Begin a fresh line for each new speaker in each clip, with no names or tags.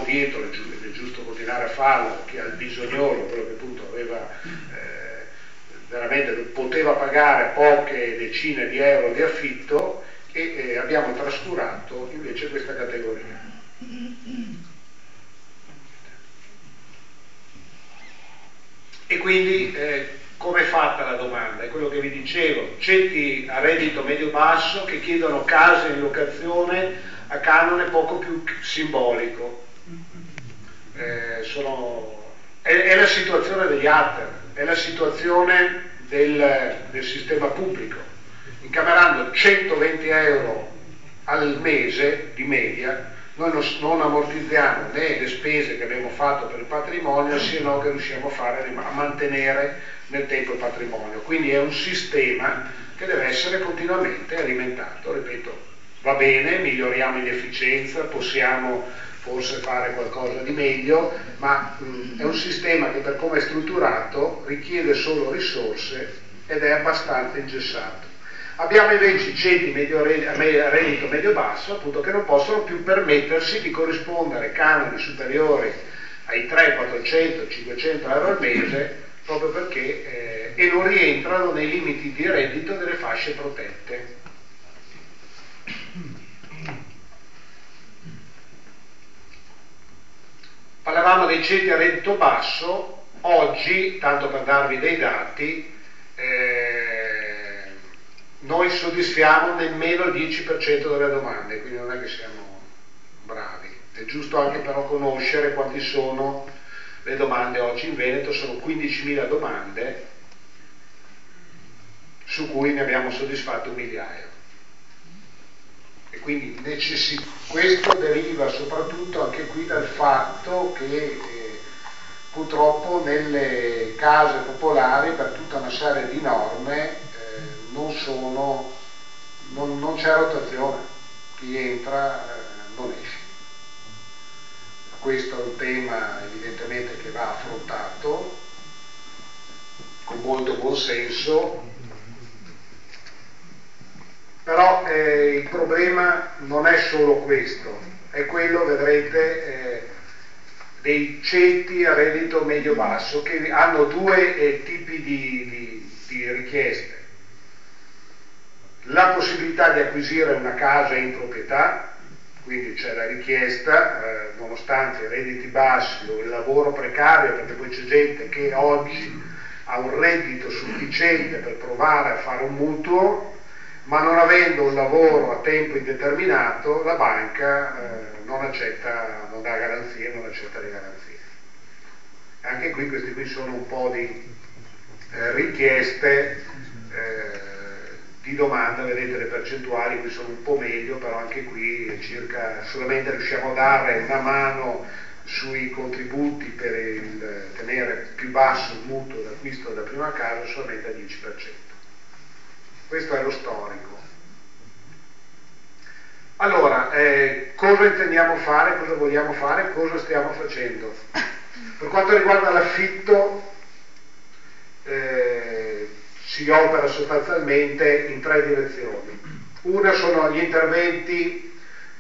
dietro, ed è giusto continuare a farlo, chi ha il bisognolo, quello che appunto aveva veramente poteva pagare poche decine di euro di affitto, e abbiamo trascurato invece questa categoria. E quindi come è fatta la domanda? È quello che vi dicevo, ceti a reddito medio-basso che chiedono case in locazione a canone poco più simbolico. È la situazione degli ATER, è la situazione del sistema pubblico. Incamerando 120 euro al mese di media, noi non ammortizziamo né le spese che abbiamo fatto per il patrimonio, sia no che riusciamo a mantenere nel tempo il patrimonio. Quindi è un sistema che deve essere continuamente alimentato. Ripeto, va bene, miglioriamo in efficienza, possiamo forse fare qualcosa di meglio, ma è un sistema che per come è strutturato richiede solo risorse ed è abbastanza ingessato. Abbiamo invece i ceti reddito medio-basso, appunto, che non possono più permettersi di corrispondere canoni superiori ai 300, 400, 500 euro al mese, proprio perché e non rientrano nei limiti di reddito delle fasce protette. Parlavamo dei ceti a reddito basso. Oggi, tanto per darvi dei dati, noi soddisfiamo nemmeno il 10% delle domande, quindi non è che siamo bravi. È giusto anche però conoscere quanti sono le domande oggi in Veneto. Sono 15.000 domande, su cui ne abbiamo soddisfatto 1 migliaio. E quindi questo deriva soprattutto anche qui dal fatto che purtroppo nelle case popolari, per tutta una serie di norme, non c'è rotazione, chi entra non esce. Questo è un tema evidentemente che va affrontato con molto buon senso, però il problema non è solo questo, è quello, vedrete, dei ceti a reddito medio-basso, che hanno due tipi di richieste. La possibilità di acquisire una casa in proprietà, quindi c'è la richiesta, nonostante i redditi bassi o il lavoro precario, perché poi c'è gente che oggi ha un reddito sufficiente per provare a fare un mutuo, ma non avendo un lavoro a tempo indeterminato, la banca non dà garanzie, non accetta le garanzie. Anche qui, questi qui sono un po' di richieste di domanda. Vedete le percentuali, qui sono un po' meglio, però anche qui solamente riusciamo a dare una mano sui contributi per tenere più basso il mutuo d'acquisto della prima casa, solamente al 10%. Questo è lo storico. Allora, cosa intendiamo fare, cosa vogliamo fare, cosa stiamo facendo? Per quanto riguarda l'affitto, si opera sostanzialmente in 3 direzioni. Una sono gli interventi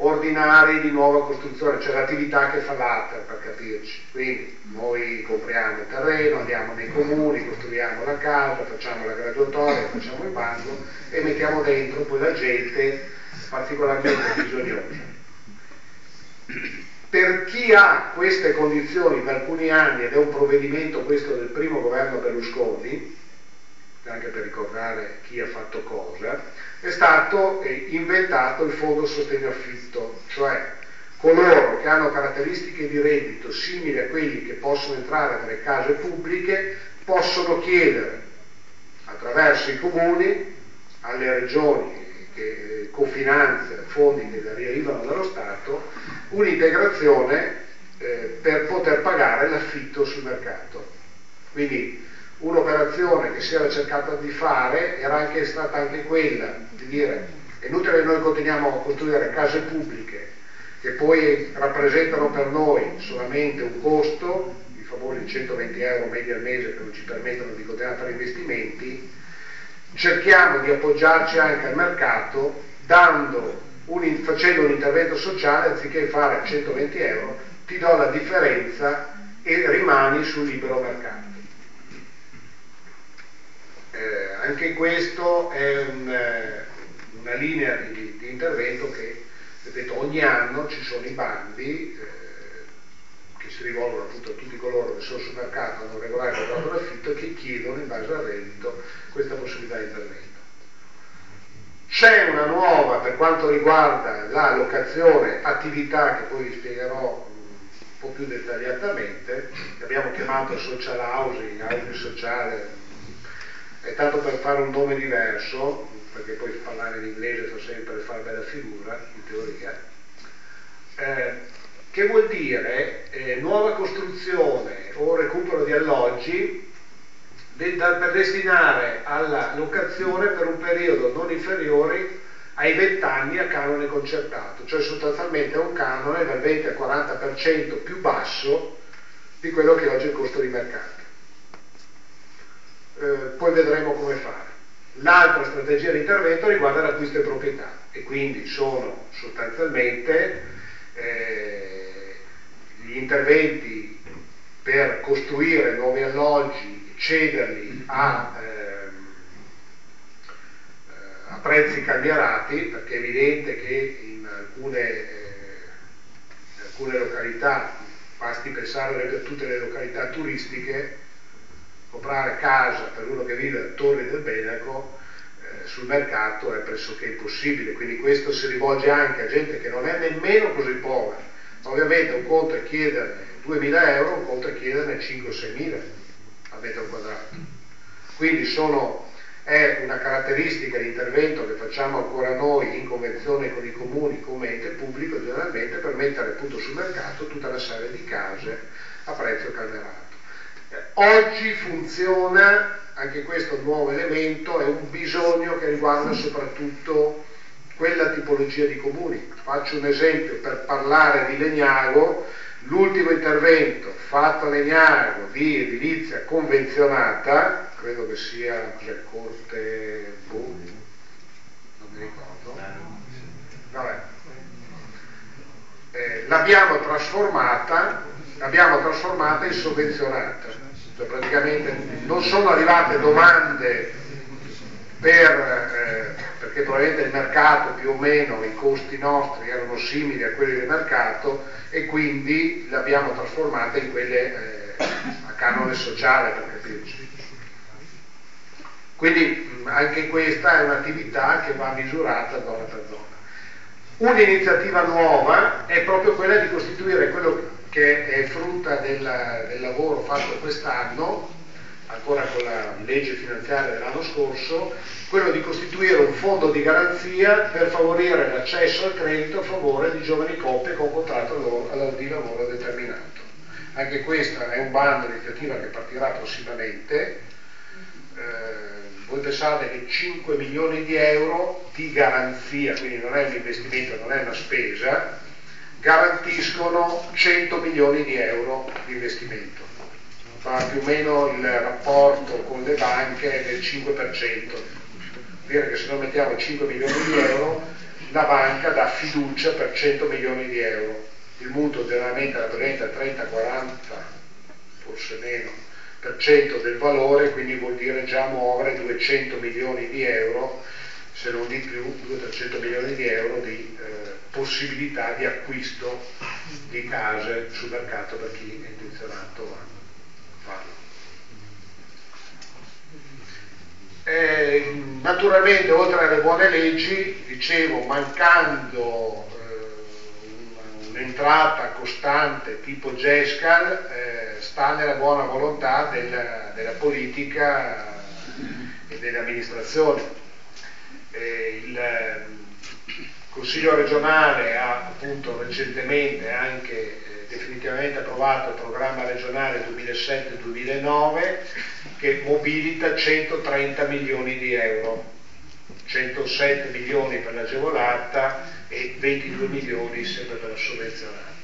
ordinari di nuova costruzione, cioè l'attività che fa l'ATER, per capirci. Quindi noi compriamo il terreno, andiamo nei comuni, costruiamo la casa, facciamo la graduatoria, facciamo il bando e mettiamo dentro poi la gente particolarmente bisognosa. Per chi ha queste condizioni da alcuni anni, ed è un provvedimento questo del primo governo Berlusconi, anche per ricordare chi ha fatto cosa, è stato inventato il fondo sostegno affitto, cioè coloro che hanno caratteristiche di reddito simili a quelli che possono entrare nelle case pubbliche possono chiedere attraverso i comuni alle regioni che cofinanziano fondi che arrivano dallo Stato un'integrazione per poter pagare l'affitto sul mercato. Quindi un'operazione che si era cercata di fare era stata anche quella di dire: è inutile che noi continuiamo a costruire case pubbliche che poi rappresentano per noi solamente un costo, i famosi 120 euro medi al mese che non ci permettono di continuare a fare investimenti. Cerchiamo di appoggiarci anche al mercato facendo un intervento sociale, anziché fare 120 euro ti do la differenza e rimani sul libero mercato. Anche questo è una linea di intervento che, ripeto, ogni anno ci sono i bandi che si rivolgono appunto a tutti coloro che sono sul mercato, hanno un regolare contratto d'affitto e che chiedono in base al reddito questa possibilità di intervento. C'è una nuova per quanto riguarda la locazione attività che poi vi spiegherò un po' più dettagliatamente, che abbiamo chiamato social housing, housing sociale, è tanto per fare un nome diverso, perché poi parlare in inglese fa sempre fare bella figura, in teoria, che vuol dire nuova costruzione o recupero di alloggi per destinare alla locazione per un periodo non inferiore ai 20 anni a canone concertato, cioè sostanzialmente è un canone dal 20 al 40% più basso di quello che oggi è il costo di mercato. Poi vedremo come fare. L'altra strategia di intervento riguarda l'acquisto di proprietà e quindi sono sostanzialmente gli interventi per costruire nuovi alloggi, cederli a prezzi calmierati, perché è evidente che in alcune località, basti pensare per tutte le località turistiche, comprare casa per uno che vive a Torri del Benaco sul mercato è pressoché impossibile, quindi questo si rivolge anche a gente che non è nemmeno così povera. Ovviamente un conto è chiederne 2.000 euro, un conto è chiederne 5-6.000 a metro quadrato. Quindi è una caratteristica di intervento che facciamo ancora noi in convenzione con i comuni come ente pubblico generalmente per mettere appunto sul mercato tutta una serie di case a prezzo calmerato. Oggi funziona, anche questo è un nuovo elemento, è un bisogno che riguarda soprattutto quella tipologia di comuni. Faccio un esempio per parlare di Legnago: l'ultimo intervento fatto a Legnago di edilizia convenzionata, credo che sia Corte non mi ricordo, vabbè. L'abbiamo trasformata in sovvenzionata, cioè praticamente non sono arrivate domande perché probabilmente il mercato più o meno, i costi nostri erano simili a quelli del mercato e quindi l'abbiamo trasformata in quelle a canone sociale, per capirci. Quindi anche questa è un'attività che va misurata zona per zona. Un'iniziativa nuova è proprio quella di costituire quello che è frutta del lavoro fatto quest'anno, ancora con la legge finanziaria dell'anno scorso, quello di costituire un fondo di garanzia per favorire l'accesso al credito a favore di giovani coppie con contratto di lavoro determinato. Anche questa è un bando, un'iniziativa che partirà prossimamente. Voi pensate che 5 milioni di euro di garanzia, quindi non è un investimento, non è una spesa, garantiscono 100 milioni di euro di investimento. Fa più o meno il rapporto con le banche del 5%. Vuol dire che se noi mettiamo 5 milioni di euro, la banca dà fiducia per 100 milioni di euro. Il mutuo generalmente rappresenta 30-40, forse meno, per cento del valore, quindi vuol dire già muovere 200 milioni di euro, se non di più, 200-300 milioni di euro di possibilità di acquisto di case sul mercato per chi è intenzionato a farlo. Naturalmente, oltre alle buone leggi, dicevo, mancando un'entrata costante tipo GESCAL, sta nella buona volontà della politica e delle amministrazioni. Il Consiglio regionale ha appunto recentemente anche definitivamente approvato il programma regionale 2007-2009 che mobilita 130 milioni di euro, 107 milioni per l'agevolata e 22 milioni sempre per la sovvenzionata.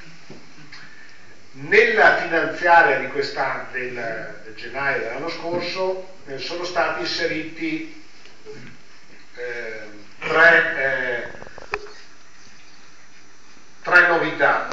Nella finanziaria di quest'anno, del gennaio dell'anno scorso, sono stati inseriti tre novità.